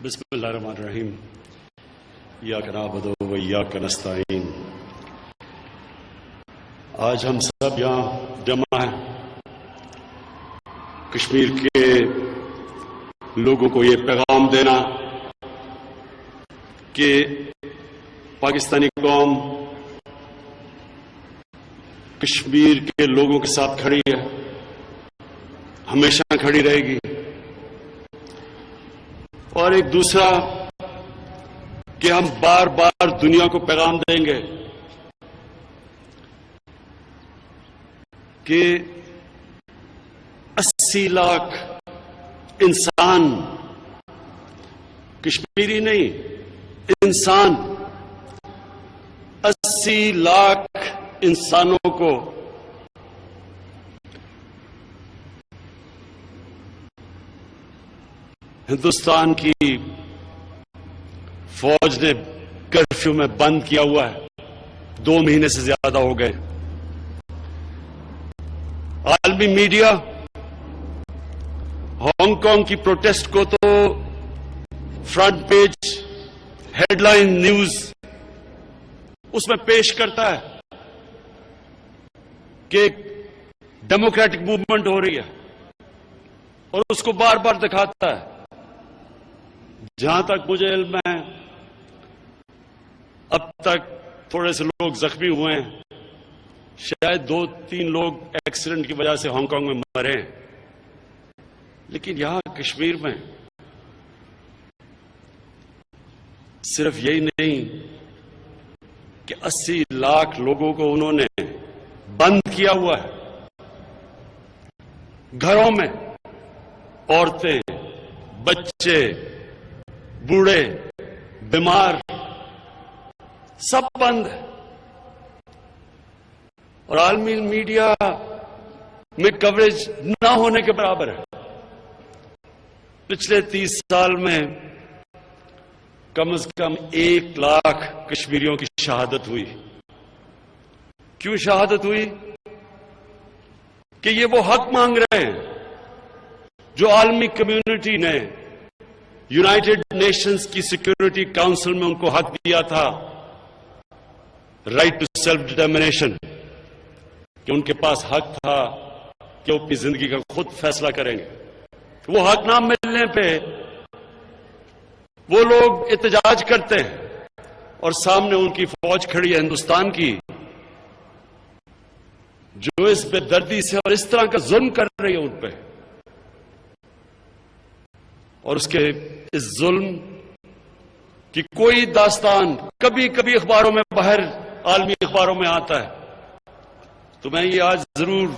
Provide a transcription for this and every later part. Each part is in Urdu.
بسم اللہ الرحمن الرحیم ایاک نعبد و ایاک نستعین۔ آج ہم سب یہاں جمع ہیں کشمیر کے لوگوں کو یہ پیغام دینا کہ پاکستانی قوم کشمیر کے لوگوں کے ساتھ کھڑی ہے، ہمیشہ کھڑی رہے گی۔ اور ایک دوسرا کہ ہم بار بار دنیا کو پیغام دیں گے کہ 80 لاکھ انسان، کشمیری نہیں انسان، 80 لاکھ انسانوں کو ہندوستان کی فوج نے کرفیو میں بند کیا ہوا ہے، 2 مہینے سے زیادہ ہو گئے۔ عالمی میڈیا ہانگ کانگ کی پروٹیسٹ کو تو front page headline news اس میں پیش کرتا ہے کہ ڈیموکریٹک موومنٹ ہو رہی ہے اور اس کو بار بار دکھاتا ہے۔ جہاں تک مجھے علم ہے اب تک تھوڑے سے لوگ زخمی ہوئے ہیں، شاید 2-3 لوگ ایکسیڈنٹ کی وجہ سے ہانگ کانگ میں مرے ہیں، لیکن یہاں کشمیر میں صرف یہی نہیں کہ 80 لاکھ لوگوں کو انہوں نے بند کیا ہوا ہے گھروں میں، عورتیں، بچے، بوڑھے، بیمار، سب بند ہے۔ اور عالمی میڈیا میں کوریج نہ ہونے کے برابر ہے۔ پچھلے 30 سال میں کم از کم 1 لاکھ کشمیریوں کی شہادت ہوئی۔ کیوں شہادت ہوئی؟ کہ یہ وہ حق مانگ رہے ہیں جو عالمی کمیونٹی نے یونائٹڈ نیشنز کی سیکورٹی کاؤنسل میں ان کو حق دیا تھا، رائٹ ٹو سیلف ڈٹرمنیشن، کہ ان کے پاس حق تھا کہ وہ اپنی زندگی کا خود فیصلہ کریں گے۔ وہ حق نہ ملنے پہ وہ لوگ احتجاج کرتے ہیں اور سامنے ان کی فوج کھڑی ہے ہندوستان کی، جو اس بے دردی سے اور اس طرح کا ظلم کر رہی ہے ان پہ، اور اس کے اس ظلم کی کوئی داستان کبھی کبھی اخباروں میں باہر عالمی اخباروں میں آتا ہے۔ تو میں یہ آج ضرور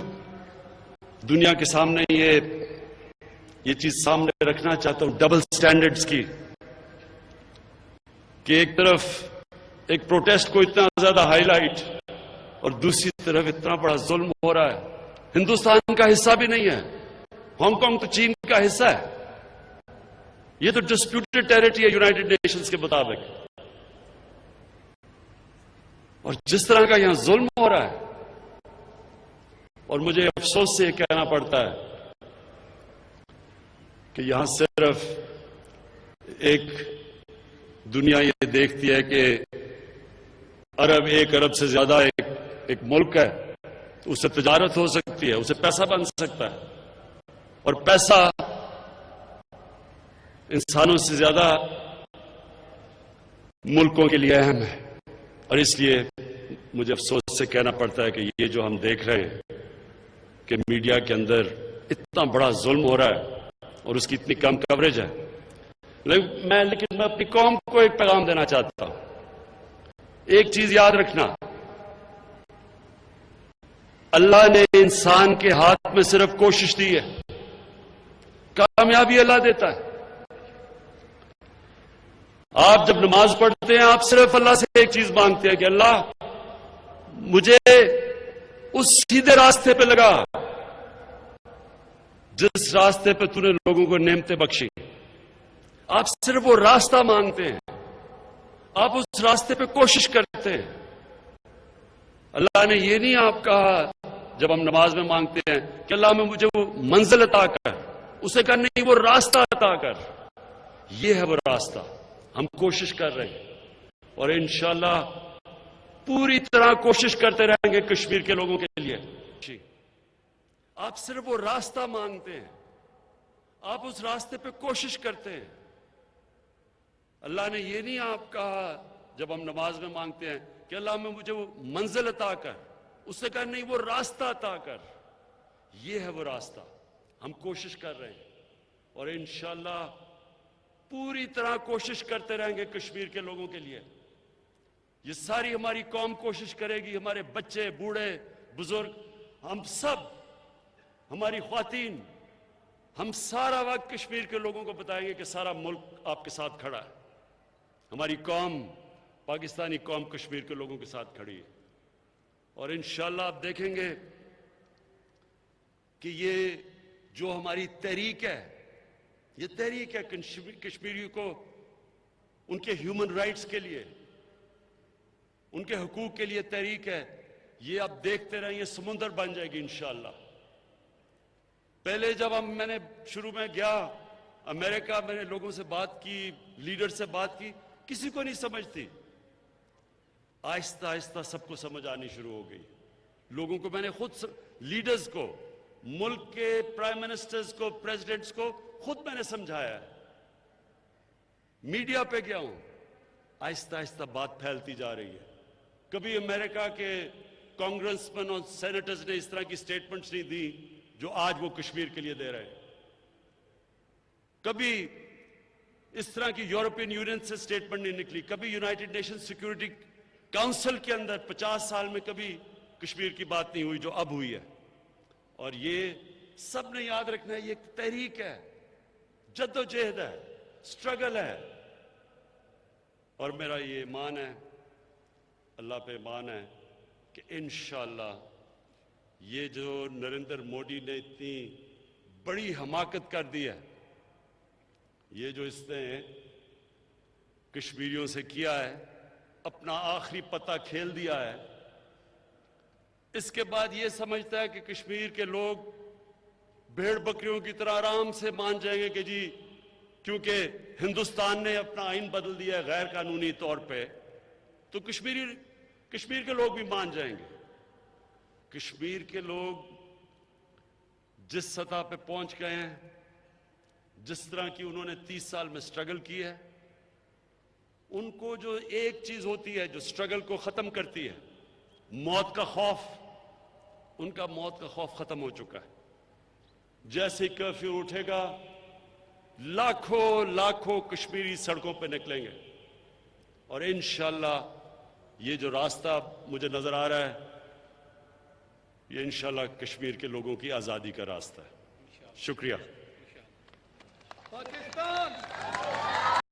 دنیا کے سامنے یہ چیز سامنے رکھنا چاہتا ہوں، ڈبل سٹینڈرڈز کی، کہ ایک طرف ایک پروٹیسٹ کو اتنا زیادہ ہائی لائٹ اور دوسری طرف اتنا بڑا ظلم ہو رہا ہے۔ ہندوستان کا حصہ بھی نہیں ہے، ہانگ کانگ تو چین کا حصہ ہے، یہ تو ڈسپیوٹڈ ٹیریٹری ہے یونائٹڈ نیشنز کے مطابق، اور جس طرح کا یہاں ظلم ہو رہا ہے، اور مجھے افسوس سے یہ کہنا پڑتا ہے کہ یہاں صرف ایک دنیا یہ دیکھتی ہے کہ عرب 1 ارب سے زیادہ ایک ملک ہے، اس سے تجارت ہو سکتی ہے، اسے پیسہ بن سکتا ہے، اور پیسہ انسانوں سے زیادہ ملکوں کے لیے اہم ہے۔ اور اس لیے مجھے افسوس سے کہنا پڑتا ہے کہ یہ جو ہم دیکھ رہے ہیں کہ میڈیا کے اندر اتنا بڑا ظلم ہو رہا ہے اور اس کی اتنی کم کوریج ہے، لیکن میں اپنی قوم کو ایک پیغام دینا چاہتا ہوں۔ ایک چیز یاد رکھنا، اللہ نے انسان کے ہاتھ میں صرف کوشش دی ہے، کامیابی اللہ دیتا ہے۔ آپ جب نماز پڑھتے ہیں آپ صرف اللہ سے ایک چیز مانگتے ہیں کہ اللہ مجھے اس سیدھے راستے پہ لگا جس راستے پہ تو نے لوگوں کو نعمتیں بخشی۔ آپ صرف وہ راستہ مانگتے ہیں، آپ اس راستے پہ کوشش کرتے ہیں۔ اللہ نے یہ نہیں آپ کہا جب ہم نماز میں مانگتے ہیں کہ اللہ میں مجھے وہ منزل عطا کر، اسے کہا نہیں وہ راستہ عطا کر، یہ ہے وہ راستہ. ہم کوشش کر رہے ہیں اور انشاءاللہ پوری طرح کوشش کرتے رہیں گے کشمیر کے لوگوں کے لیے. آپ صرف وہ راستہ مانگتے ہیں, آپ اس راستے پہ کوشش کرتے ہیں. اللہ نے یہ نہیں آپ کہا جب ہم نماز میں مانگتے ہیں کہ اللہ میں مجھے وہ منزل عطا کر, اس نے کہا نہیں وہ راستہ عطا کر. یہ ہے وہ راستہ. ہم کوشش کر رہے ہیں اور انشاءاللہ پوری طرح کوشش کرتے رہیں گے کشمیر کے لوگوں کے لیے. یہ ساری ہماری قوم کوشش کرے گی, ہمارے بچے, بوڑھے, بزرگ, ہم سب, ہماری خواتین, ہم سارا وقت کشمیر کے لوگوں کو بتائیں گے کہ سارا ملک آپ کے ساتھ کھڑا ہے. ہماری قوم, پاکستانی قوم کشمیر کے لوگوں کے ساتھ کھڑی ہے. اور انشاءاللہ آپ دیکھیں گے کہ یہ جو ہماری تحریک ہے, یہ تحریک ہے کشمیریوں کو ان کے ہیومن رائٹس کے لیے, ان کے حقوق کے لیے تحریک ہے. یہ آپ دیکھتے رہیں, یہ سمندر بن جائے گی انشاءاللہ. پہلے جب میں نے شروع میں گیا امریکہ, میں نے لوگوں سے بات کی, لیڈر سے بات کی, کسی کو نہیں سمجھتی. آہستہ آہستہ سب کو سمجھ آنی شروع ہو گئی. لوگوں کو میں نے خود, لیڈرز کو, ملک کے پرائم منسٹرز کو, پریزیڈنٹس کو خود میں نے سمجھایا ہے. میڈیا پہ گیا ہوں, آہستہ آہستہ بات پھیلتی جا رہی ہے. کبھی امریکہ کے کانگریس مین اور سینیٹرز نے اس طرح کی سٹیٹمنٹس نہیں دی جو آج وہ کشمیر کے لیے دے رہے ہیں. کبھی اس طرح کی یورپین یونین سے سٹیٹمنٹ نہیں نکلی. کبھی یونائٹڈ نیشن سیکیورٹی کاؤنسل کے اندر 50 سال میں کبھی کشمیر کی بات نہیں ہوئی جو اب ہوئی ہے. اور یہ سب نے یاد رکھنا ہے, یہ ایک تحریک ہے, جد و جہد ہے, سٹرگل ہے. اور میرا یہ ایمان ہے, اللہ پہ ایمان ہے کہ انشاءاللہ یہ جو نریندر مودی نے اتنی بڑی حماقت کر دی ہے, یہ جو اس نے کشمیریوں سے کیا ہے, اپنا آخری پتہ کھیل دیا ہے, اس کے بعد یہ سمجھتا ہے کہ کشمیر کے لوگ بھیڑ بکریوں کی طرح آرام سے مان جائیں گے کہ جی کیونکہ ہندوستان نے اپنا آئین بدل دیا ہے غیر قانونی طور پہ, تو کشمیر کے لوگ بھی مان جائیں گے. کشمیر کے لوگ جس سطح پہ پہنچ گئے ہیں, جس طرح کی انہوں نے 30 سال میں سٹرگل کی ہے, ان کو جو ایک چیز ہوتی ہے جو سٹرگل کو ختم کرتی ہے, موت کا خوف, ان کا موت کا خوف ختم ہو چکا ہے. جیسے کرفیو اٹھے گا لاکھوں لاکھوں کشمیری سڑکوں پہ نکلیں گے. اور انشاءاللہ یہ جو راستہ مجھے نظر آ رہا ہے, یہ انشاءاللہ کشمیر کے لوگوں کی آزادی کا راستہ ہے. شکریہ. پاکستان